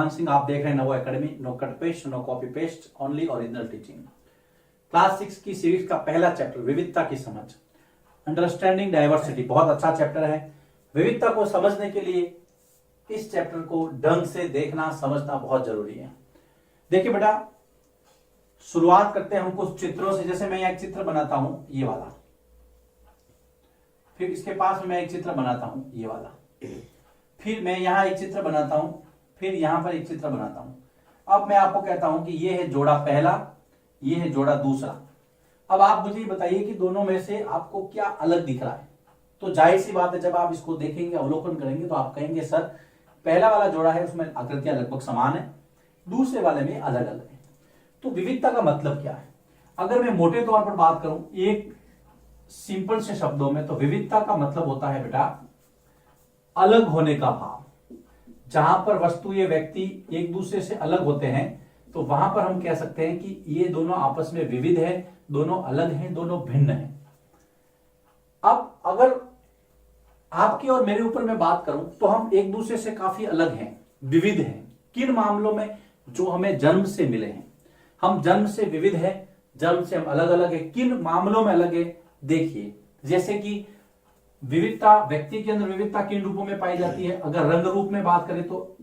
भगवान सिंह, आप देख रहे हैं नवो academy. No cut paste, no copy paste, only original teaching. Class 6 की सीरीज का पहला चैप्टर विविधता की समझ, अंडरस्टैंडिंग डाइवर्सिटी, बहुत अच्छा चैप्टर है। विविधता को समझने के लिए इस चैप्टर को ढंग से देखना समझना बहुत जरूरी है। देखिए बेटा, शुरुआत करते हैं हम कुछ चित्रों से। जैसे मैं एक चित्र बनाता हूं, ये वाला, फिर इसके पास में मैं एक चित्र बनाता हूं, ये वाला, फिर मैं यहां एक चित्र बनाता हूं, फिर यहां पर एक चित्र बनाता हूं। अब मैं आपको कहता हूं कि ये है जोड़ा पहला, ये है जोड़ा दूसरा। अब आप मुझे बताइए कि दोनों में से आपको क्या अलग दिख रहा है। तो जाहिर सी बात है, जब आप इसको देखेंगे, अवलोकन करेंगे, तो आप कहेंगे सर पहला वाला जोड़ा है उसमें आकृतियां लगभग समान है, दूसरे वाले में अलग अलग है। तो विविधता का मतलब क्या है? अगर मैं मोटे तौर पर बात करूं एक सिंपल से शब्दों में, तो विविधता का मतलब होता है बेटा अलग होने का भाव। जहां पर वस्तु या व्यक्ति एक दूसरे से अलग होते हैं, तो वहां पर हम कह सकते हैं कि ये दोनों आपस में विविध है, दोनों अलग हैं, दोनों भिन्न हैं। अब अगर आपके और मेरे ऊपर मैं बात करूं, तो हम एक दूसरे से काफी अलग हैं, विविध हैं। किन मामलों में? जो हमें जन्म से मिले हैं, हम जन्म से विविध हैं, जन्म से हम अलग अलग हैं। किन मामलों में अलग है? देखिए, जैसे कि विविधता, व्यक्ति के अंदर विविधता किन रूपों में पाई जाती है? अगर रंग रूप में बात करें तो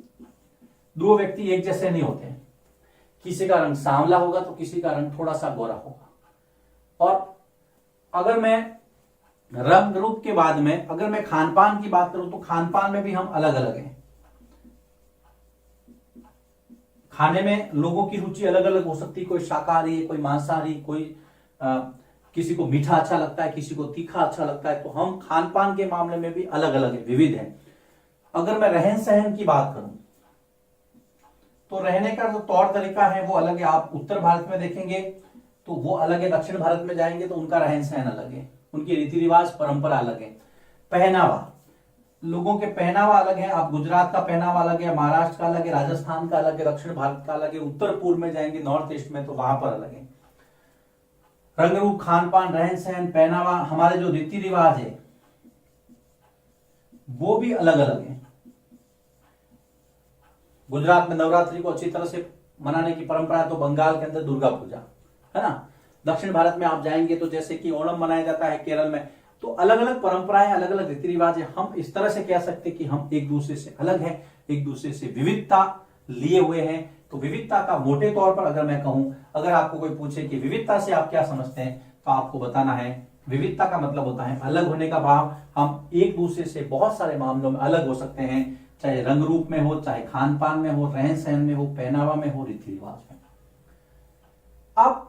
दो व्यक्ति एक जैसे नहीं होते हैं। किसी का रंग सांवला होगा तो किसी का रंग थोड़ा सा गोरा होगा। और अगर मैं रंग रूप के बाद में अगर मैं खान पान की बात करूं, तो खान पान में भी हम अलग अलग हैं। खाने में लोगों की रुचि अलग अलग हो सकती है, कोई शाकाहारी है, कोई मांसाहारी, कोई किसी को मीठा अच्छा लगता है, किसी को तीखा अच्छा लगता है। तो हम खान पान के मामले में भी अलग अलग है, विविध है। अगर मैं रहन सहन की बात करूं, तो रहने का जो तौर तरीका है वो अलग है। आप उत्तर भारत में देखेंगे तो वो अलग है, दक्षिण भारत में जाएंगे तो उनका रहन सहन अलग है, उनकी रीति रिवाज परंपरा अलग है। पहनावा, लोगों के पहनावा अलग है। आप गुजरात का पहनावा अलग है, महाराष्ट्र का अलग है, राजस्थान का अलग है, दक्षिण भारत का अलग है, उत्तर पूर्व में जाएंगे, नॉर्थ ईस्ट में, तो वहां पर अलग है। रंग रूप, खान पान, रहन सहन, पहनावा, हमारे जो रीति रिवाज है वो भी अलग अलग है। गुजरात में नवरात्रि को अच्छी तरह से मनाने की परंपरा है, तो बंगाल के अंदर दुर्गा पूजा है ना। दक्षिण भारत में आप जाएंगे तो जैसे कि ओणम मनाया जाता है केरल में, तो अलग अलग परंपराएं, अलग अलग रीति रिवाज है। हम इस तरह से कह सकते कि हम एक दूसरे से अलग हैं, एक दूसरे से विविधता लिए हुए हैं। तो विविधता का मोटे तौर पर अगर मैं कहूं, अगर आपको कोई पूछे कि विविधता से आप क्या समझते हैं, तो आपको बताना है विविधता का मतलब होता है अलग होने का भाव। हम एक दूसरे से बहुत सारे मामलों में अलग हो सकते हैं, चाहे रंग रूप में हो, चाहे खान पान में हो, रहन सहन में हो, पहनावा में हो, रीति रिवाज में। अब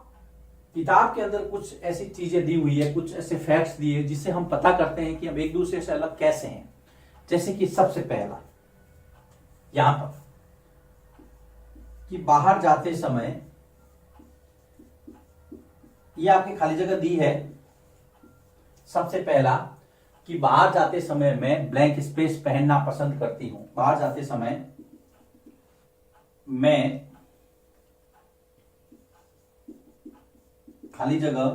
किताब के अंदर कुछ ऐसी चीजें दी हुई है, कुछ ऐसे फैक्ट्स दिए जिससे हम पता करते हैं कि हम एक दूसरे से अलग कैसे हैं। जैसे कि सबसे पहला यहां पर कि बाहर जाते समय, ये आपकी खाली जगह दी है। सबसे पहला कि बाहर जाते समय मैं ब्लैंक स्पेस पहनना पसंद करती हूं। बाहर जाते समय मैं खाली जगह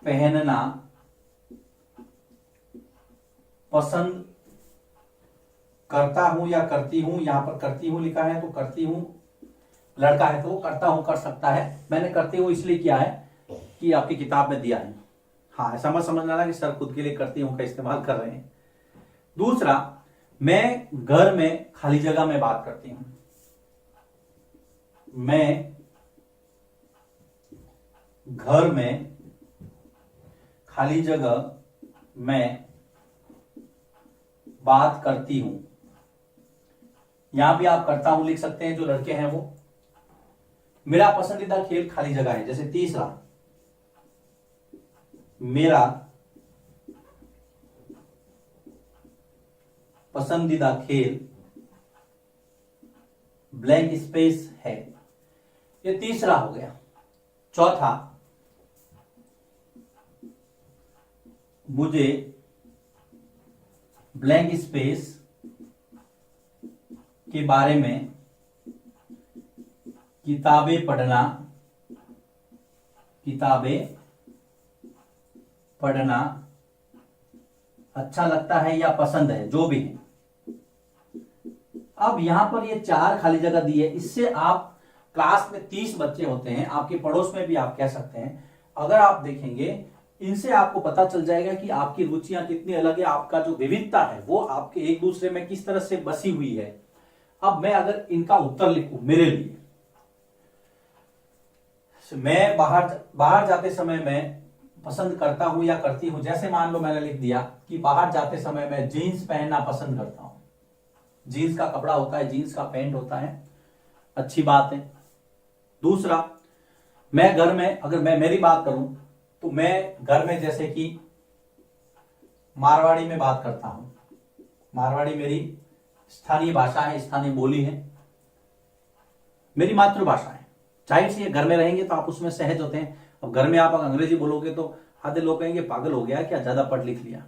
पहनना पसंद करता हूं या करती हूं। यहां पर करती हूं लिखा है, तो करती हूं, लड़का है तो करता हूं कर सकता है। मैंने करती हूं इसलिए किया है कि आपकी किताब में दिया है। हाँ, ऐसा मत समझना कि सर खुद के लिए करती हूं का इस्तेमाल कर रहे हैं। दूसरा, मैं घर में खाली जगह में बात करती हूं। मैं घर में खाली जगह में बात करती हूं। यहां भी आप करता हूं लिख सकते हैं, जो लड़के हैं वो। मेरा पसंदीदा खेल खाली जगह है। जैसे तीसरा, मेरा पसंदीदा खेल ब्लैंक स्पेस है। ये तीसरा हो गया। चौथा, मुझे ब्लैंक स्पेस के बारे में किताबें पढ़ना अच्छा लगता है या पसंद है, जो भी है। अब यहां पर ये 4 खाली जगह दी है, इससे आप क्लास में 30 बच्चे होते हैं, आपके पड़ोस में भी आप कह सकते हैं, अगर आप देखेंगे इनसे आपको पता चल जाएगा कि आपकी रुचियां कितनी अलग है, आपका जो विविधता है वो आपके एक दूसरे में किस तरह से बसी हुई है। अब मैं अगर इनका उत्तर लिखूं मेरे लिए, मैं बाहर जाते समय मैं पसंद करता हूं या करती हूं, जैसे मान लो मैंने लिख दिया कि बाहर जाते समय मैं जीन्स पहनना पसंद करता हूं, जीन्स का कपड़ा होता है, जीन्स का पैंट होता है, अच्छी बात है। दूसरा, मैं घर में, अगर मैं मेरी बात करूं तो मैं घर में जैसे कि मारवाड़ी में बात करता हूं, मारवाड़ी मेरी स्थानीय भाषा है, स्थानीय बोली है, मेरी मातृभाषा है। जाहिर सी घर में रहेंगे तो आप उसमें सहज होते हैं। अब घर में आप अगर अंग्रेजी बोलोगे तो आधे लोग कहेंगे पागल हो गया क्या, ज्यादा पढ़ लिख लिया।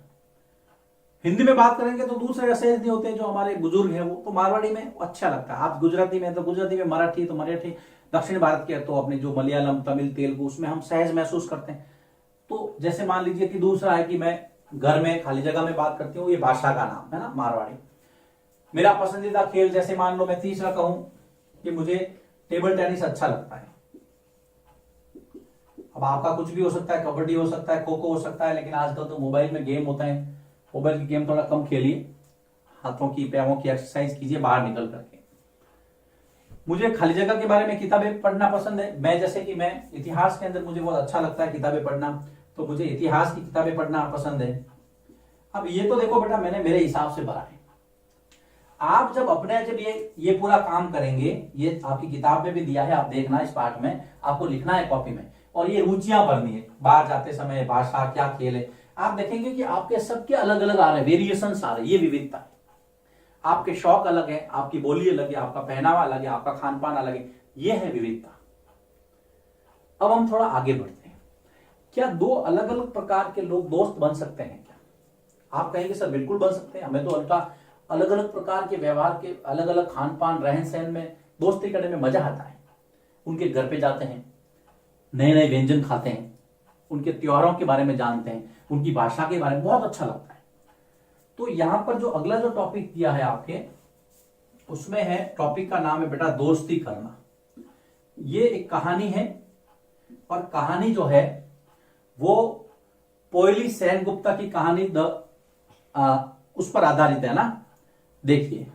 हिंदी में बात करेंगे तो दूसरे सहज नहीं होते, जो हमारे बुजुर्ग हैं वो तो मारवाड़ी में अच्छा लगता है। आप गुजराती में तो गुजराती में, मराठी तो मराठी, दक्षिण भारत के तो अपने जो मलयालम, तमिल, तेलुगु, उसमें हम सहज महसूस करते हैं। तो जैसे मान लीजिए कि दूसरा है कि मैं घर में खाली जगह में बात करती हूँ, ये भाषा का नाम है ना मारवाड़ी। मेरा पसंदीदा खेल, जैसे मान लो मैं तीसरा कहूं कि मुझे टेबल टेनिस अच्छा लगता है। अब आपका कुछ भी हो सकता है, कबड्डी हो सकता है, खो खो हो सकता है, लेकिन आजकल तो मोबाइल में गेम होता है, मोबाइल की गेम थोड़ा कम खेलिए, हाथों की पैरों की एक्सरसाइज कीजिए बाहर निकल करके। मुझे खाली जगह के बारे में किताबें पढ़ना पसंद है। मैं जैसे कि मैं इतिहास के अंदर मुझे बहुत अच्छा लगता है किताबें पढ़ना, तो मुझे इतिहास की किताबें पढ़ना पसंद है। अब ये तो देखो बेटा मैंने मेरे हिसाब से भरा है, आप जब अपने जब ये पूरा काम करेंगे, ये आपकी किताब में भी दिया है, आप देखना इस पार्ट में आपको लिखना है कॉपी में, और ये रुचियां भरनी है। बाहर जाते समय भाषा, क्या खेल है, आप देखेंगे कि आपके सबके अलग अलग आ रहे हैं, वेरिएशंस आ रहे हैं, ये विविधता है। आपके शौक अलग है, आपकी बोली अलग है, आपका पहनावा अलग है, आपका खान पान अलग है, ये है विविधता। अब हम थोड़ा आगे बढ़ते हैं। क्या दो अलग अलग प्रकार के लोग दोस्त बन सकते हैं क्या? आप कहेंगे सर बिल्कुल बन सकते हैं, हमें तो अलग अलग प्रकार के व्यवहार के, अलग अलग खान पान, रहन सहन में दोस्ती करने में मजा आता है। उनके घर पे जाते हैं, नए नए व्यंजन खाते हैं, उनके त्योहारों के बारे में जानते हैं, उनकी भाषा के बारे में बहुत अच्छा लगता है। तो यहां पर जो अगला जो टॉपिक दिया है आपके, उसमें है, टॉपिक का नाम है बेटा दोस्ती करना। ये एक कहानी है, और कहानी जो है वो पोयली सेनगुप्ता की कहानी उस पर आधारित है ना। देखिए,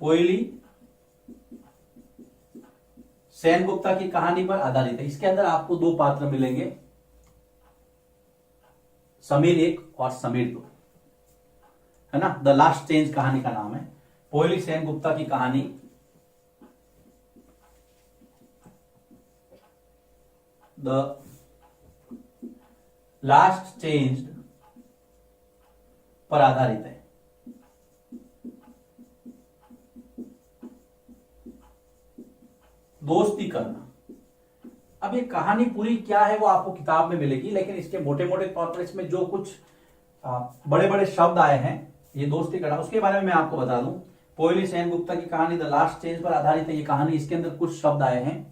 पोयली सेनगुप्ता की कहानी पर आधारित है। इसके अंदर आपको दो पात्र मिलेंगे, समीर 1 और समीर 2, है ना। द लास्ट चेंज कहानी का नाम है, पोयली सेनगुप्ता की कहानी द लास्ट चेंज पर आधारित है। दोस्ती करना। अब ये कहानी पूरी क्या है वो आपको किताब में मिलेगी, लेकिन इसके मोटे मोटे तौर पर इसमें जो कुछ बड़े बड़े शब्द आए हैं, ये दोस्ती करना, उसके बारे में मैं आपको बता दूं। पोयली सेनगुप्ता की कहानी द लास्ट चेंज पर आधारित है ये कहानी। इसके अंदर कुछ शब्द आए हैं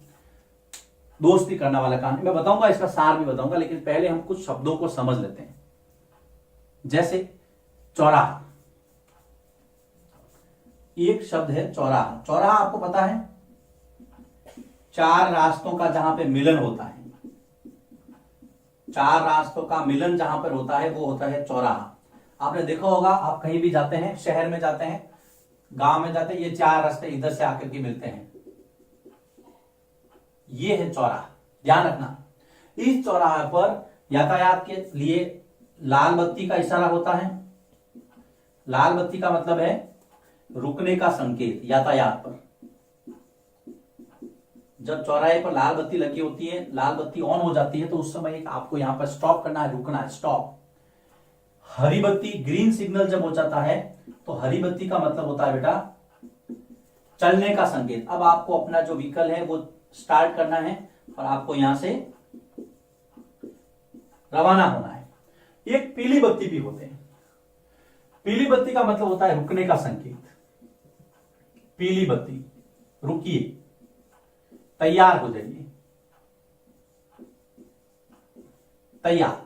दोस्ती करना वाला कहानी, मैं बताऊंगा, इसका सार भी बताऊंगा, लेकिन पहले हम कुछ शब्दों को समझ लेते हैं। जैसे चौराहा, एक शब्द है चौराहा। चौराहा आपको पता है, 4 रास्तों का जहां पे मिलन होता है, 4 रास्तों का मिलन जहां पर होता है वो होता है चौराहा। आपने देखा होगा, आप कहीं भी जाते हैं, शहर में जाते हैं, गांव में जाते हैं, ये 4 रास्ते इधर से आकर के मिलते हैं, ये है चौराहा। ध्यान रखना, इस चौराहे पर यातायात के लिए लाल बत्ती का इशारा होता है। लाल बत्ती का मतलब है रुकने का संकेत यातायात पर। जब चौराहे पर लाल बत्ती लगी होती है, लाल बत्ती ऑन हो जाती है, तो उस समय आपको यहां पर स्टॉप करना है, रुकना है, स्टॉप। हरी बत्ती, ग्रीन सिग्नल जब हो जाता है, तो हरी बत्ती का मतलब होता है बेटा चलने का संकेत। अब आपको अपना जो व्हीकल है वो स्टार्ट करना है और आपको यहां से रवाना होना है। एक पीली बत्ती भी होते हैं। पीली बत्ती का मतलब होता है रुकने का संकेत। पीली बत्ती, रुकिए, तैयार हो जाइए, तैयार।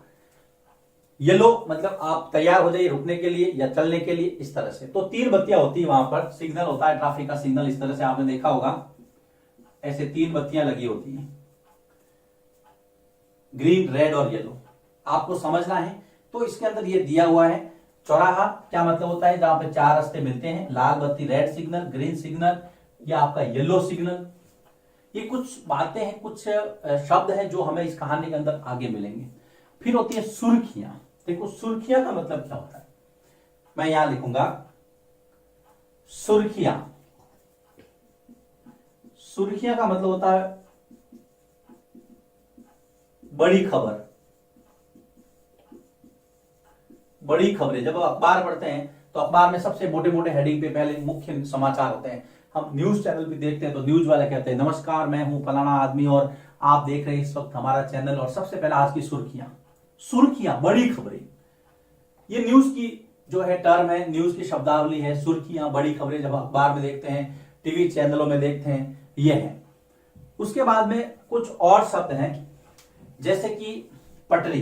येलो मतलब आप तैयार हो जाइए रुकने के लिए या चलने के लिए, इस तरह से। तो 3 बत्तियां होती है वहां पर, सिग्नल होता है ट्रैफिक का सिग्नल, इस तरह से आपने देखा होगा, ऐसे 3 बत्तियां लगी होती हैं, ग्रीन, रेड और येलो, आपको समझना है। तो इसके अंदर ये दिया हुआ है चौराहा, क्या मतलब होता है, जहां पे 4 रास्ते मिलते हैं, लाल बत्ती रेड सिग्नल, ग्रीन सिग्नल या आपका येलो सिग्नल। ये कुछ बातें हैं, कुछ शब्द हैं जो हमें इस कहानी के अंदर आगे मिलेंगे। फिर होती है सुर्खियां। देखो सुर्खियां का मतलब क्या होता है, मैं यहां लिखूंगा सुर्खियां। सुर्खियां का मतलब होता है बड़ी खबर, बड़ी खबरें। जब आप अखबार पढ़ते हैं तो अखबार में सबसे मोटे मोटे हेडिंग पे पहले मुख्य समाचार होते हैं। हम न्यूज चैनल भी देखते हैं तो न्यूज वाले कहते हैं नमस्कार मैं हूं फलाना आदमी और आप देख रहे हैं इस वक्त हमारा चैनल, और सबसे पहले आज की सुर्खियां। सुर्खियां, बड़ी खबरें, ये न्यूज की जो है टर्म है, न्यूज की शब्दावली है, सुर्खियां, बड़ी खबरें। जब अखबार में देखते हैं, टीवी चैनलों में देखते हैं, ये है। उसके बाद में कुछ और शब्द हैं, जैसे कि पटरी।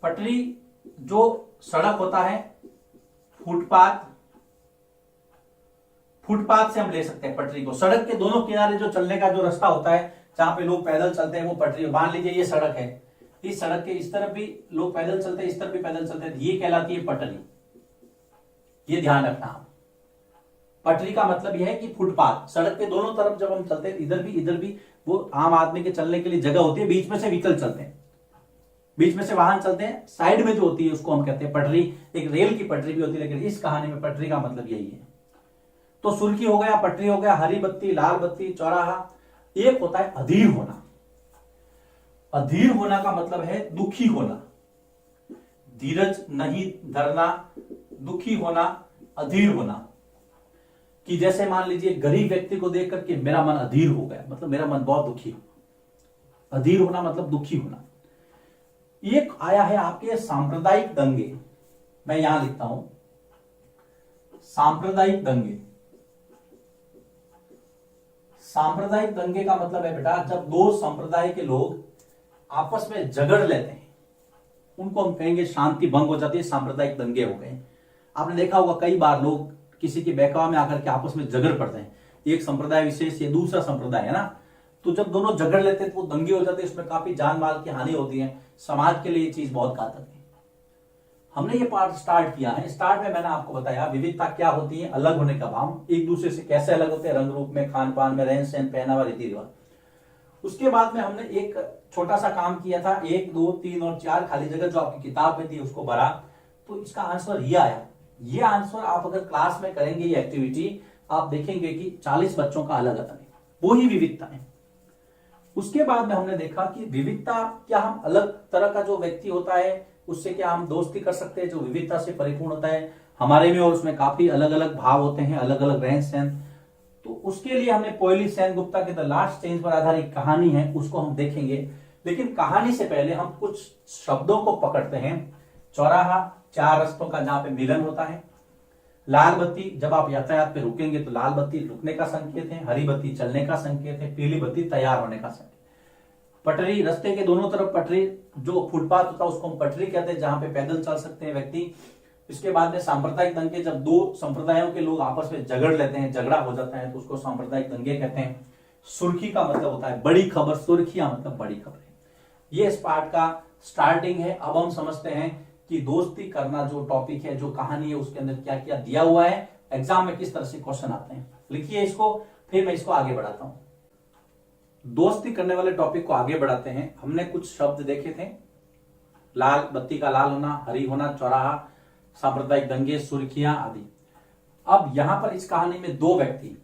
पटरी जो सड़क होता है, फुटपाथ, फुटपाथ से हम ले सकते हैं पटरी को। सड़क के दोनों किनारे जो चलने का जो रास्ता होता है, जहां पे लोग पैदल चलते हैं, वो पटरी। मान लीजिए ये सड़क है, इस सड़क के इस तरफ भी लोग पैदल चलते हैं, इस तरफ भी पैदल चलते हैं, ये कहलाती है पटरी। ये ध्यान रखना। पटरी का मतलब यह है कि फुटपाथ, सड़क के दोनों तरफ जब हम चलते हैं, इधर भी वो आम आदमी के चलने के लिए जगह होती है, बीच में से व्हीकल चलते हैं, बीच में से वाहन चलते हैं, साइड में जो होती है उसको हम कहते हैं पटरी। एक रेल की पटरी भी होती है, लेकिन इस कहानी में पटरी का मतलब यही है। तो सुर्खी हो गया, पटरी हो गया, हरी बत्ती, लाल बत्ती, चौराहा। एक होता है अधीर होना। अधीर होना का मतलब है दुखी होना, धीरज नहीं धरना, दुखी होना, अधीर होना। कि जैसे मान लीजिए गरीब व्यक्ति को देख करके मेरा मन अधीर हो गया, मतलब मेरा मन बहुत दुखी हो। अधीर होना मतलब दुखी होना। एक आया है आपके सांप्रदायिक दंगे, मैं यहां लिखता हूं सांप्रदायिक दंगे। सांप्रदायिक दंगे का मतलब है बेटा, जब दो संप्रदाय के लोग आपस में झगड़ लेते हैं, उनको हम कहेंगे शांति भंग हो जाती है, सांप्रदायिक दंगे हो गए। आपने देखा होगा कई बार लोग किसी के बहकावे में आकर के आपस में झगड़ पड़ते हैं, एक संप्रदाय विशेष ये दूसरा संप्रदाय है ना, तो जब दोनों झगड़ लेते हैं तो वो दंगे हो जाते हैं, इसमें काफी जान माल की हानि होती है। समाज के लिए ये चीज बहुत घातक है। हमने ये पार्ट स्टार्ट किया है, स्टार्ट में मैंने आपको बताया विविधता क्या होती है, अलग होने का भाव, एक दूसरे से कैसे अलग होते हैं, रंग रूप में, खान पान में, रहन सहन, पहनावा, रीति रिवाज। उसके बाद में हमने एक छोटा सा काम किया था, 1, 2, 3 और 4 खाली जगह जो आपकी किताब में थी उसको भरा, तो इसका आंसर ये आया। ये आंसर आप अगर क्लास में करेंगे ये एक्टिविटी, आप देखेंगे कि 40 बच्चों का अलग अलग है, वो ही विविधता है। उसके बाद में हमने देखा कि विविधता, क्या हम अलग तरह का जो व्यक्ति होता है उससे क्या हम दोस्ती कर सकते हैं, जो विविधता से परिपूर्ण होता है हमारे में, और उसमें काफी अलग अलग भाव होते हैं, अलग अलग रहन सहन। तो उसके लिए हमने पोयली सेन गुप्ता के द लास्ट चेंज पर आधारित कहानी है, उसको हम देखेंगे। लेकिन कहानी से पहले हम कुछ शब्दों को पकड़ते हैं। चौराहा, 4 रास्तों का जहां पे मिलन होता है। लाल बत्ती, जब आप यातायात पे रुकेंगे तो लाल बत्ती रुकने का संकेत है, हरी बत्ती चलने का संकेत है, पीली बत्ती तैयार होने का संकेत। पटरी, रास्ते के दोनों तरफ पटरी, जो फुटपाथ होता है उसको हम पटरी कहते हैं, जहां पे पैदल चल सकते हैं व्यक्ति। इसके बाद में सांप्रदायिक दंगे, जब दो संप्रदायों के लोग आपस में झगड़ लेते हैं, झगड़ा हो जाता है, तो उसको सांप्रदायिक दंगे कहते हैं। सुर्खी का मतलब होता है बड़ी खबर, सुर्खियां मतलब बड़ी खबरें। ये इस पार्ट का स्टार्टिंग है। अब हम समझते हैं कि दोस्ती करना जो टॉपिक है, जो कहानी है, उसके अंदर क्या क्या दिया हुआ है, एग्जाम में किस तरह से क्वेश्चन आते हैं। लिखिए इसको, फिर मैं इसको आगे बढ़ाता हूं। दोस्ती करने वाले टॉपिक को आगे बढ़ाते हैं। हमने कुछ शब्द देखे थे, लाल बत्ती का लाल होना, हरी होना, चौराहा, सांप्रदायिक दंगे, सुर्खियां आदि। अब यहां पर इस कहानी में 2 व्यक्ति,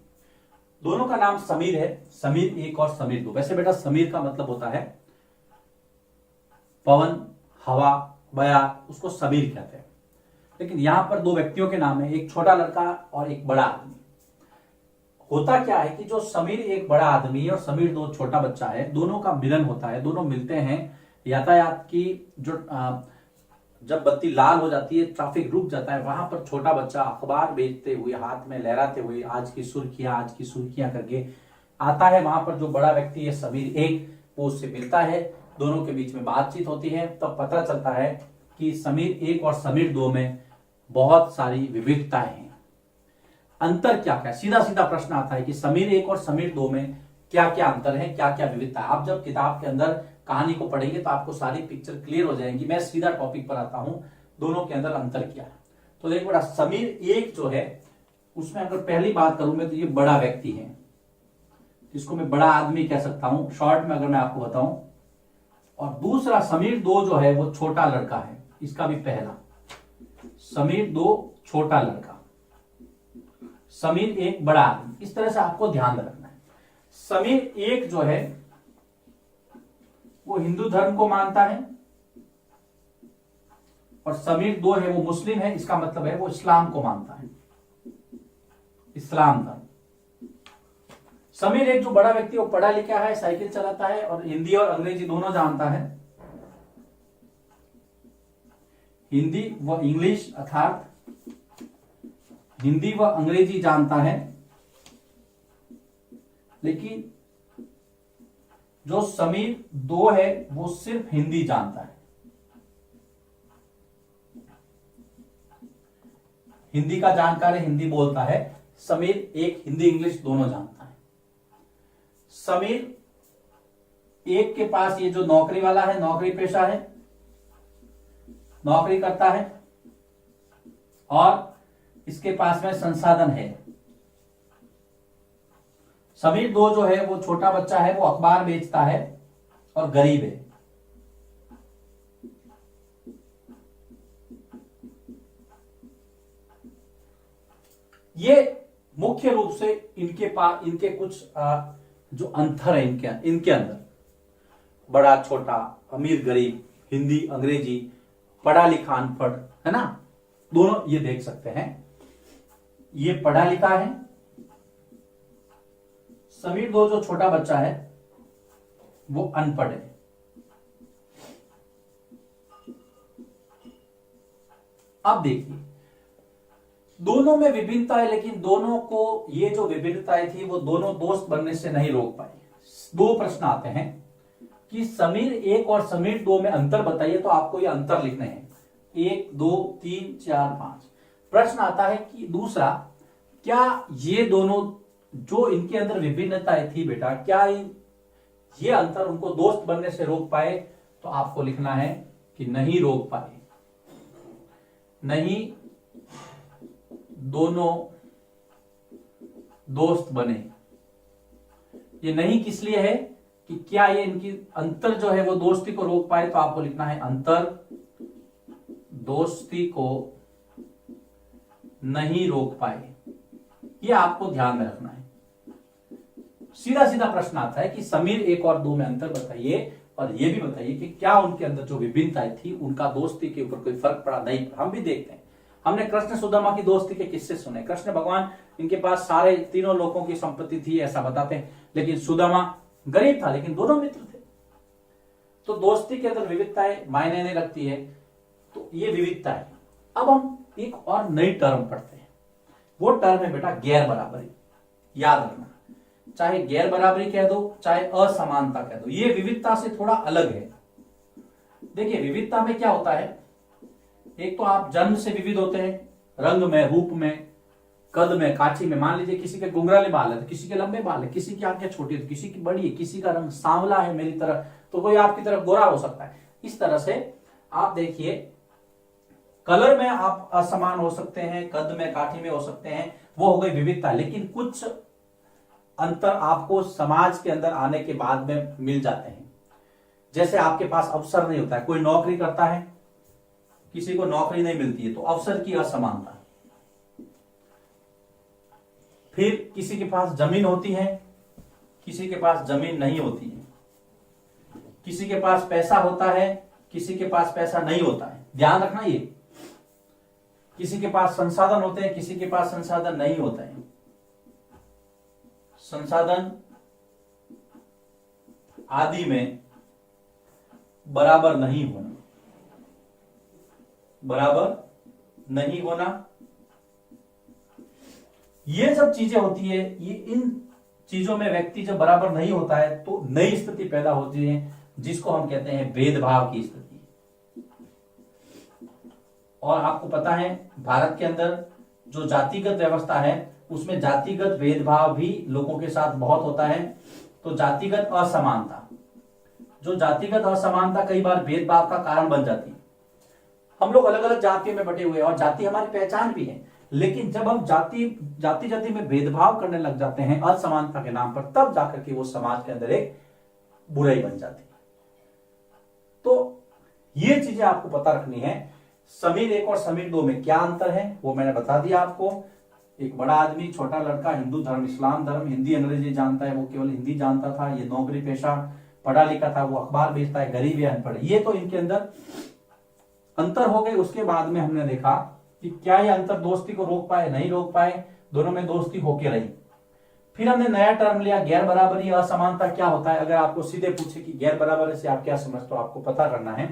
दोनों का नाम समीर है, समीर 1 और समीर 2। वैसे बेटा समीर का मतलब होता है पवन, हवा, बयार, उसको समीर कहते हैं। लेकिन यहां पर 2 व्यक्तियों के नाम है, एक छोटा लड़का और एक बड़ा आदमी। होता क्या है कि जो समीर एक बड़ा आदमी है और समीर 2 छोटा बच्चा है, दोनों का मिलन होता है, दोनों मिलते हैं। यातायात की जो जब बत्ती लाल हो जाती है, ट्रैफिक रुक जाता है, वहां पर छोटा बच्चा अखबार बेचते हुए, हाथ में लहराते हुए आज की सुर्खियां करके आता है। वहां पर जो बड़ा व्यक्ति है समीर 1, वो उससे मिलता है, दोनों के बीच में बातचीत होती है, तब पता चलता है कि समीर 1 और समीर 2 में बहुत सारी विविधताएं हैं। अंतर क्या क्या, सीधा सीधा प्रश्न आता है कि समीर 1 और समीर 2 में क्या क्या अंतर है, क्या क्या विविधता है। आप जब किताब के अंदर कहानी को पढ़ेंगे तो आपको सारी पिक्चर क्लियर हो जाएंगी। मैं सीधा टॉपिक पर आता हूं, दोनों के अंदर अंतर क्या है। तो देखो बेटा, समीर 1 जो है उसमें अगर पहली बात करूं मैं तो ये बड़ा व्यक्ति है, जिसको मैं बड़ा आदमी कह सकता हूं शॉर्ट में अगर मैं आपको बताऊं। और दूसरा समीर 2 जो है वो छोटा लड़का है, इसका भी पहला समीर 2 छोटा लड़का, समीर 1 बड़ा आदमी। इस तरह से आपको ध्यान रखना है। समीर 1 जो है वो हिंदू धर्म को मानता है और समीर 2 है वो मुस्लिम है, इसका मतलब है वो इस्लाम को मानता है, इस्लाम धर्म। समीर 1 जो बड़ा व्यक्ति वो पढ़ा लिखा है, साइकिल चलाता है और हिंदी और अंग्रेजी दोनों जानता है। हिंदी व इंग्लिश अर्थात हिंदी व अंग्रेजी जानता है, लेकिन जो समीर 2 है वो सिर्फ हिंदी जानता है। हिंदी का जानकार है, हिंदी बोलता है। समीर 1 हिंदी इंग्लिश दोनों जानता है। समीर 1 के पास ये जो नौकरी वाला है, नौकरी पेशा है, नौकरी करता है और इसके पास में संसाधन है। समीर 2 जो है वो छोटा बच्चा है, वो अखबार बेचता है और गरीब है। ये मुख्य रूप से इनके कुछ जो अंतर है इनके अंदर, बड़ा छोटा, अमीर गरीब, हिंदी अंग्रेजी, पढ़ा लिखा अनपढ़, है ना, दोनों ये देख सकते हैं। ये पढ़ा लिखा है, समीर 2 जो छोटा बच्चा है वो अनपढ़ है। अब देखिए, दोनों में विभिन्नता है, लेकिन दोनों को ये जो विभिन्नताएं थी वो दोनों दोस्त बनने से नहीं रोक पाई। 2 प्रश्न आते हैं कि समीर 1 और समीर 2 में अंतर बताइए, तो आपको ये अंतर लिखने हैं 1 2 3 4 5। प्रश्न आता है कि दूसरा, क्या ये दोनों जो इनके अंदर विभिन्नताएं थी बेटा, क्या ये अंतर उनको दोस्त बनने से रोक पाए? तो आपको लिखना है कि नहीं रोक पाए, नहीं दोनों दोस्त बने। ये नहीं किस लिए है कि क्या ये इनकी अंतर जो है वो दोस्ती को रोक पाए? तो आपको लिखना है अंतर दोस्ती को नहीं रोक पाए। ये आपको ध्यान में रखना है। सीधा सीधा प्रश्न आता है कि समीर 1 और 2 में अंतर बताइए और ये भी बताइए कि क्या उनके अंदर जो विभिन्नताएं थी उनका दोस्ती के ऊपर कोई फर्क पड़ा? नहीं। हम भी देखते हैं, हमने कृष्ण सुदामा की दोस्ती के किस्से सुने। कृष्ण भगवान, इनके पास सारे तीनों लोगों की संपत्ति थी ऐसा बताते हैं, लेकिन सुदामा गरीब था, लेकिन दोनों मित्र थे। तो दोस्ती के अंदर विविधताएं मायने नहीं रखती है, तो ये विविधता है। अब हम एक और नई टर्म पढ़ते हैं, वो टर्म है बेटा गैर बराबरी। याद रखना, चाहे गैर बराबरी कह दो चाहे असमानता कह दो, ये विविधता से थोड़ा अलग है। देखिए, विविधता में क्या होता है, एक तो आप जन्म से विविध होते हैं, रंग में, रूप में, कद में, काठी में। मान लीजिए किसी के घुंघराले बाल है तो किसी के लंबे बाल है, किसी की आंखें छोटी है तो किसी की बड़ी है, किसी का रंग सांवला है मेरी तरह तो कोई आपकी तरफ गोरा हो सकता है। इस तरह से आप देखिए, कलर में आप असमान हो सकते हैं, कद में, काठी में हो सकते हैं, वो हो गई विविधता। लेकिन कुछ अंतर आपको समाज के अंदर आने के बाद में मिल जाते हैं। जैसे आपके पास अवसर नहीं होता है, कोई नौकरी करता है, किसी को नौकरी नहीं मिलती है, तो अवसर की असमानता। फिर किसी के पास जमीन होती है, किसी के पास जमीन नहीं होती है, किसी के पास पैसा होता है, किसी के पास पैसा नहीं होता है। ध्यान रखना, ये किसी के पास संसाधन होते हैं, किसी के पास संसाधन नहीं होते हैं। संसाधन आदि में बराबर नहीं होना, बराबर नहीं होना, ये सब चीजें होती है। ये इन चीजों में व्यक्ति जब बराबर नहीं होता है तो नई स्थिति पैदा होती है, जिसको हम कहते हैं भेदभाव की स्थिति। और आपको पता है भारत के अंदर जो जातिगत व्यवस्था है उसमें जातिगत भेदभाव भी लोगों के साथ बहुत होता है। तो जातिगत असमानता, जो जातिगत असमानता कई बार भेदभाव का कारण बन जाती है। हम लोग अलग अलग जातियों में बटे हुए हैं और जाति हमारी पहचान भी है, लेकिन जब हम जाति में भेदभाव करने लग जाते हैं असमानता के नाम पर, तब जाकर के वो समाज के अंदर एक बुराई बन जाती है। तो ये चीजें आपको पता रखनी है। समीर 1 और समीर 2 में क्या अंतर है वो मैंने बता दिया आपको। एक बड़ा आदमी, छोटा लड़का, हिंदू धर्म, इस्लाम धर्म, हिंदी अंग्रेजी जानता है, वो केवल हिंदी जानता था। ये नौकरी पेशा, पढ़ा लिखा था, वो अखबार बेचता है, गरीब या अनपढ़। ये तो इनके अंदर अंतर हो गए। उसके बाद में हमने देखा कि क्या ये अंतर दोस्ती को रोक पाए, नहीं रोक पाए, दोनों में दोस्ती होके रही। फिर हमने नया टर्म लिया गैर बराबरी असमानता। क्या होता है? अगर आपको सीधे पूछे कि गैर बराबरी से आप क्या समझते हो, आपको पता करना है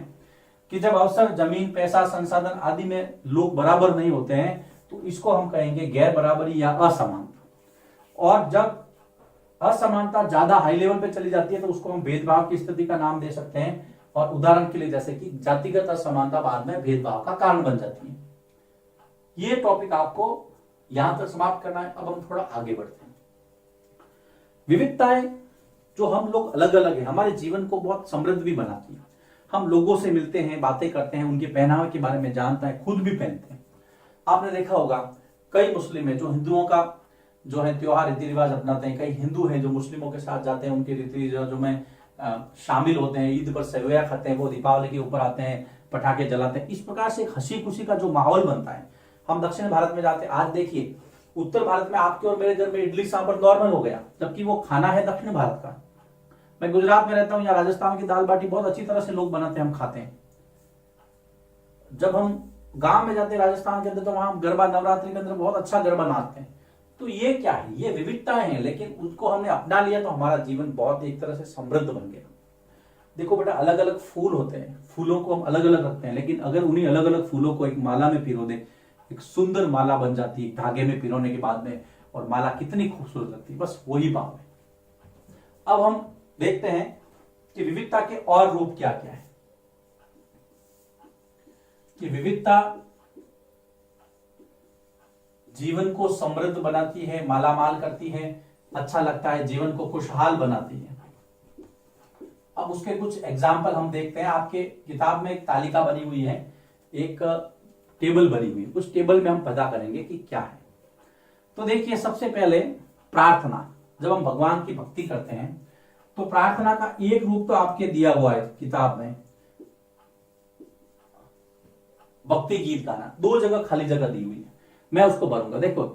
कि जब अवसर, जमीन, पैसा, संसाधन आदि में लोग बराबर नहीं होते हैं तो इसको हम कहेंगे गैर बराबरी या असमानता। और जब असमानता ज्यादा हाई लेवल पे चली जाती है तो उसको हम भेदभाव की स्थिति का नाम दे सकते हैं। और उदाहरण के लिए जैसे कि जातिगत असमानता बाद में भेदभाव का कारण बन जाती है। ये टॉपिक आपको यहां तक समाप्त करना है। अब हम थोड़ा आगे बढ़ते हैं। विविधताएं जो हम लोग अलग अलग है, हमारे जीवन को बहुत समृद्ध भी बनाती है। हम लोगों से मिलते हैं, बातें करते हैं, उनके पहनावे के बारे में जानते हैं, खुद भी पहनते हैं। आपने देखा होगा कई मुस्लिम है जो हिंदुओं का जो है त्योहार रीति रिवाज अपनाते हैं, कई हिंदू हैं जो मुस्लिमों के साथ जाते हैं, उनके रीति रिवाजों में शामिल होते हैं, ईद पर सेवैया खाते हैं, वो दीपावली के ऊपर आते हैं, पटाखे जलाते हैं। इस प्रकार से हंसी खुशी का जो माहौल बनता है। हम दक्षिण भारत में जाते हैं, आज देखिए उत्तर भारत में आपके और मेरे घर में इडली सांभर नॉर्मल हो गया, जबकि वो खाना है दक्षिण भारत का। मैं गुजरात में रहता हूं, या राजस्थान की दाल बाटी बहुत अच्छी तरह से लोग बनाते हैं, हम खाते हैं। जब हम गांव में जाते हैं राजस्थान के अंदर, तो वहां गरबा, नवरात्रि के अंदर बहुत अच्छा गरबा नाचते हैं। तो ये क्या है? ये विविधताएं हैं, लेकिन उसको हमने अपना लिया तो हमारा जीवन बहुत एक तरह से समृद्ध बन गया। देखो बेटा, अलग अलग फूल होते हैं, फूलों को हम अलग अलग रखते हैं, लेकिन अगर उन्हीं अलग अलग फूलों को एक माला में पिरो दे, एक सुंदर माला बन जाती है धागे में पिरोने के बाद में, और माला कितनी खूबसूरत लगती है। बस वही भाव है। अब हम देखते हैं कि विविधता के और रूप क्या क्या है। कि विविधता जीवन को समृद्ध बनाती है, मालामाल करती है, अच्छा लगता है, जीवन को खुशहाल बनाती है। अब उसके कुछ एग्जाम्पल हम देखते हैं। आपके किताब में एक तालिका बनी हुई है, एक टेबल बनी हुई है। उस टेबल में हम पता करेंगे कि क्या है। तो देखिए, सबसे पहले प्रार्थना। जब हम भगवान की भक्ति करते हैं तो प्रार्थना का एक रूप तो आपके दिया हुआ है किताब में, भक्ति गीत गाना। 2 जगह खाली जगह दी हुई है, मैं उसको भरूंगा। देखो,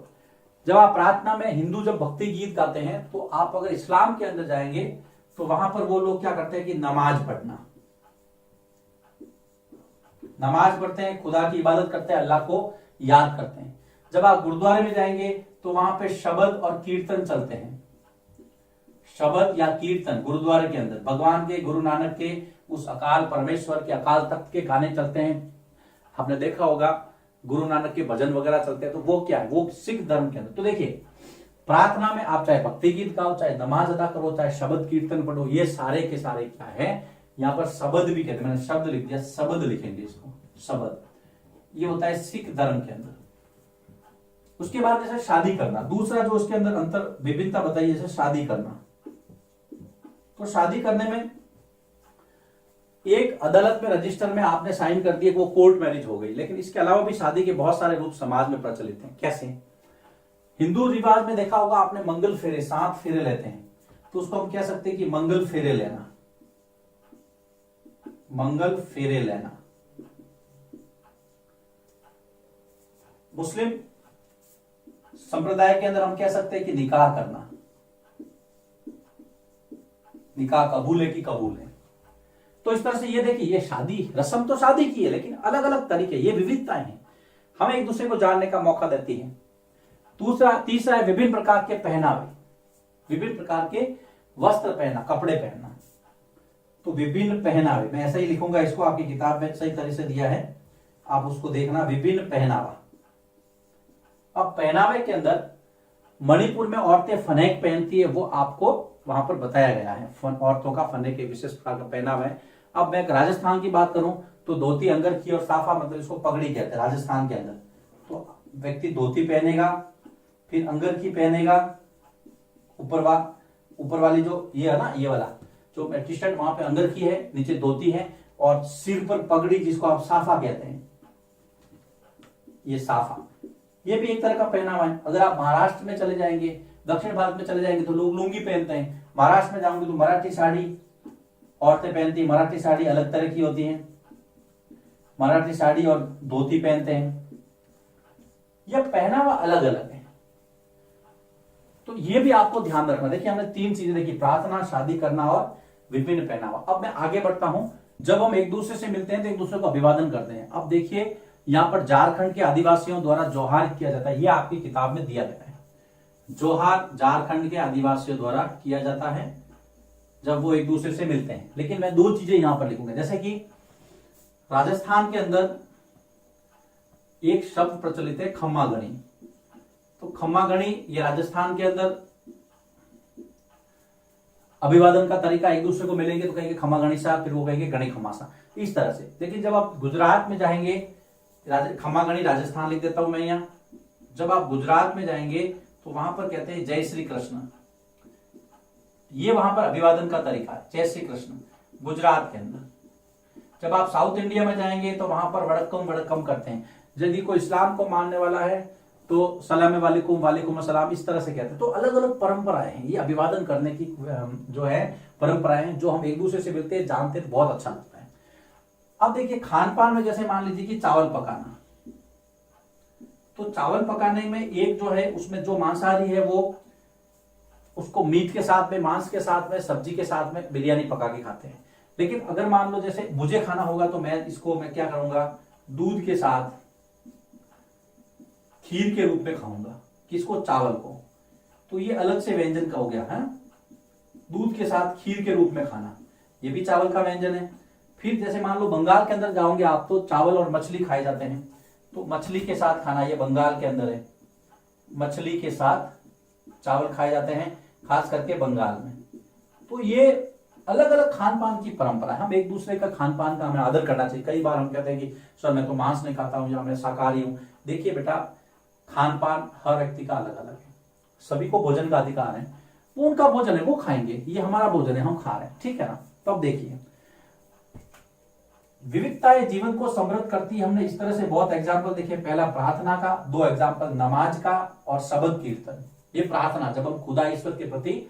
जब आप प्रार्थना में हिंदू जब भक्ति गीत गाते हैं, तो आप अगर इस्लाम के अंदर जाएंगे तो वहां पर वो लोग क्या करते हैं कि नमाज पढ़ना, नमाज पढ़ते हैं, खुदा की इबादत करते हैं, अल्लाह को याद करते हैं। जब आप गुरुद्वारे में जाएंगे तो वहां पे शब्द और कीर्तन चलते हैं। शब्द या कीर्तन गुरुद्वारे के अंदर भगवान के, गुरु नानक के, उस अकाल परमेश्वर के, अकाल तख्त के गाने चलते हैं। आपने देखा होगा गुरु नानक के भजन वगैरह चलते हैं। तो वो क्या है? वो सिख धर्म के अंदर। तो देखिए, प्रार्थना में आप चाहे भक्ति गीत गाओ, चाहे नमाज अदा करो, चाहे शब्द कीर्तन पढ़ो, ये सारे के सारे क्या है? यहाँ पर शब्द भी कहते हैं, मैंने शब्द लिख दिया, शब्द लिखेंगे इसको, शब्द। ये होता है सिख धर्म के अंदर। उसके बाद जैसे शादी करना, दूसरा जो उसके अंदर अंतर विभिन्नता बताइए, जैसे शादी करना। तो शादी करने में एक अदालत में रजिस्टर में आपने साइन कर दिए, वो कोर्ट मैरिज हो गई। लेकिन इसके अलावा भी शादी के बहुत सारे रूप समाज में प्रचलित हैं। कैसे? हिंदू रिवाज में देखा होगा आपने, मंगल फेरे, 7 फेरे लेते हैं, तो उसको हम कह सकते हैं कि मंगल फेरे लेना, मंगल फेरे लेना। मुस्लिम संप्रदाय के अंदर हम कह सकते हैं कि निकाह करना, निकाह कबूल है कि कबूल है। तो इस तरह से ये देखिए, ये शादी, रस्म तो शादी की है, लेकिन अलग अलग तरीके, ये विविधताएं हैं, हमें एक दूसरे को जानने का मौका देती है। तीसरा है विभिन्न प्रकार के पहनावे, विभिन्न प्रकार के वस्त्र पहनना, कपड़े पहनना। तो विभिन्न पहनावे, मैं ऐसा ही लिखूंगा इसको, आपकी किताब में सही तरह से दिया है, आप उसको देखना, विभिन्न पहनावा। अब पहनावे के अंदर मणिपुर में औरतें फनेक पहनती है, वो आपको वहां पर बताया गया है। औरतों का फनेक एक विशेष प्रकार का पहनावा है। अब मैं राजस्थान की बात करूं तो धोती, अंगरखी और साफा, मतलब इसको पगड़ी कहते हैं राजस्थान के अंदर। तो व्यक्ति धोती पहनेगा, फिर अंगरखी पहनेगा, ऊपर वाली जो ये है ना, ये वाला जो टी शर्ट, वहां पे अंगरखी है, नीचे धोती है, और सिर पर पगड़ी जिसको आप साफा कहते हैं, ये साफा, ये भी एक तरह का पहनावा है। अगर आप महाराष्ट्र में चले जाएंगे, दक्षिण भारत में चले जाएंगे तो लोग लुंगी पहनते हैं। महाराष्ट्र में जाओगे तो मराठी साड़ी औरतें पहनती है। मराठी साड़ी अलग तरह की होती है, मराठी साड़ी और धोती पहनते हैं। यह पहनावा अलग अलग है, तो ये भी आपको ध्यान रखना। देखिए हमने 3 चीजें देखी, प्रार्थना, शादी करना और विभिन्न पहनावा। अब मैं आगे बढ़ता हूं। जब हम एक दूसरे से मिलते हैं तो एक दूसरे को अभिवादन करते हैं। अब देखिए यहां पर झारखंड के आदिवासियों द्वारा जोहार किया जाता है, यह आपकी किताब में दिया गया है। जोहार झारखंड के आदिवासियों द्वारा किया जाता है जब वो एक दूसरे से मिलते हैं। लेकिन मैं 2 चीजें यहां पर लिखूंगा, जैसे कि राजस्थान के अंदर एक शब्द प्रचलित है खम्मा गणी। तो खम्मा गणी, ये राजस्थान के अंदर अभिवादन का तरीका, एक दूसरे को मिलेंगे तो कहेंगे खम्मा गणी साहब, फिर वो कहेंगे गणी खम्मा साहब, इस तरह से। लेकिन जब आप गुजरात में जाएंगे, खम्मा गणी राजस्थान लिख देता हूं मैं यहां। जब आप गुजरात में जाएंगे तो वहां पर कहते हैं जय श्री कृष्ण, ये वहां पर अभिवादन का तरीका है, जय श्री कृष्ण, गुजरात के अंदर। जब आप साउथ इंडिया में जाएंगे तो वहां पर वड़क्कम करते हैं। यदि कोई इस्लाम को मानने वाला है तो सलाम वालेकुम, वालेकुम अस्सलाम, इस तरह से कहते हैं। तो अलग अलग परंपराएं हैं, ये अभिवादन करने की जो है परंपराएं हैं, जो हम एक दूसरे से मिलते हैं, जानते हैं, तो बहुत अच्छा लगता है। अब देखिए खान पान में, जैसे मान लीजिए कि चावल पकाना, तो चावल पकाने में एक जो है, उसमें जो मांसाहारी है वो उसको मीट के साथ में, मांस के साथ में, सब्जी के साथ में बिरयानी पका के खाते हैं। लेकिन अगर मान लो जैसे मुझे खाना होगा तो मैं क्या करूंगा, दूध के साथ खीर के रूप में खाऊंगा। किसको? चावल को। तो ये अलग से व्यंजन का हो गया है, दूध के साथ खीर के रूप में खाना, ये भी चावल का व्यंजन है। फिर जैसे मान लो बंगाल के अंदर जाओगे आप, तो चावल और मछली खाए जाते हैं, तो मछली के साथ खाना, ये बंगाल के अंदर है, मछली के साथ चावल खाए जाते हैं, खास करके बंगाल में। तो ये अलग अलग खान पान की परंपरा है। हम एक दूसरे का खान पान का हमें आदर करना चाहिए। कई बार हम कहते हैं कि सर मैं तो मांस नहीं खाता हूं या मैं शाकाहारी हूं। देखिए बेटा, खान पान हर व्यक्ति का अलग अलग है, सभी को भोजन का अधिकार है, वो उनका भोजन है, वो खाएंगे, ये हमारा भोजन है, हम खा रहे हैं, ठीक है ना। तो अब देखिए विविधताएं जीवन को समृद्ध करती है। हमने इस तरह से बहुत एग्जाम्पल देखे। पहला प्रार्थना का, 2 एग्जाम्पल नमाज का और शब्द कीर्तन। ये प्रार्थना जब हम खुदा ईश्वर के प्रति,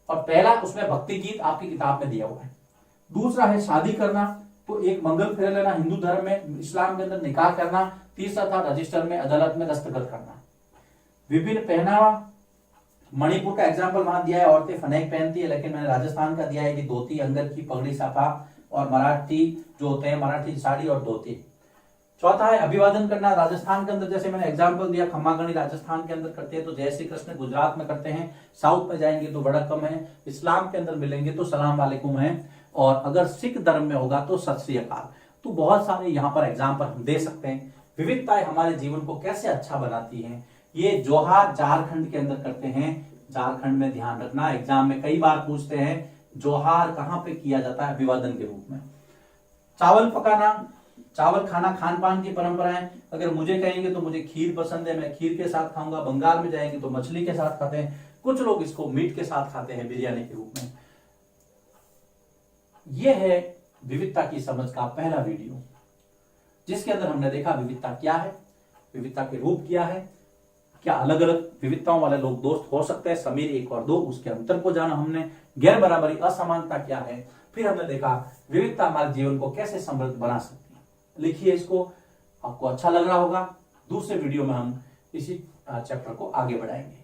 और पहला उसमें भक्ति गीत आपकी किताब में दिया हुआ है। दूसरा है शादी करना, तो एक मंगल फेरा लेना हिंदू धर्म में, इस्लाम के अंदर निकाह करना। तीसरा था रजिस्टर में, अदालत में दस्तखत करना। विभिन्न पहनावा, मणिपुर का एग्जाम्पल वहां दिया है, औरतें फनेक पहनती है, लेकिन मैंने राजस्थान का दिया है कि धोती, अंगरखी, पगड़ी, साफा, और मराठी जो होते हैं मराठी साड़ी और धोती। चौथा है अभिवादन करना। राजस्थान के अंदर जैसे मैंने एग्जांपल दिया, खम्मा गणी राजस्थान के अंदर करते हैं तो जय श्री कृष्ण, गुजरात में करते हैं, साउथ में जाएंगे तो वड़क्कम है, इस्लाम के अंदर मिलेंगे तो सलाम वालेकुम है, और अगर सिख धर्म में होगा तो सत श्री अकाल। तो बहुत सारे यहाँ पर एग्जाम्पल हम दे सकते हैं। विविधताएं हमारे जीवन को कैसे अच्छा बनाती हैं। ये जोहार झारखंड के अंदर करते हैं, झारखंड में ध्यान रखना, एग्जाम में कई बार पूछते हैं जोहार कहां पे किया जाता है, अभिवादन के रूप में। चावल पकाना, चावल खाना खान पान की परंपरा है। अगर मुझे कहेंगे तो मुझे खीर पसंद है, मैं खीर के साथ खाऊंगा। बंगाल में जाएंगे तो मछली के साथ खाते हैं, कुछ लोग इसको मीट के साथ खाते हैं, बिरयानी के रूप में। यह है विविधता की समझ का पहला वीडियो, जिसके अंदर हमने देखा विविधता क्या है, विविधता के रूप क्या है, क्या अलग अलग विविधताओं वाले लोग दोस्त हो सकते हैं, समीर 1 और 2, उसके अंतर को जाना हमने, गैर बराबरी असमानता क्या है। फिर हमने देखा विविधता हमारे जीवन को कैसे समृद्ध बना सकती है। लिखिए इसको, आपको अच्छा लग रहा होगा। दूसरे वीडियो में हम इसी चैप्टर को आगे बढ़ाएंगे।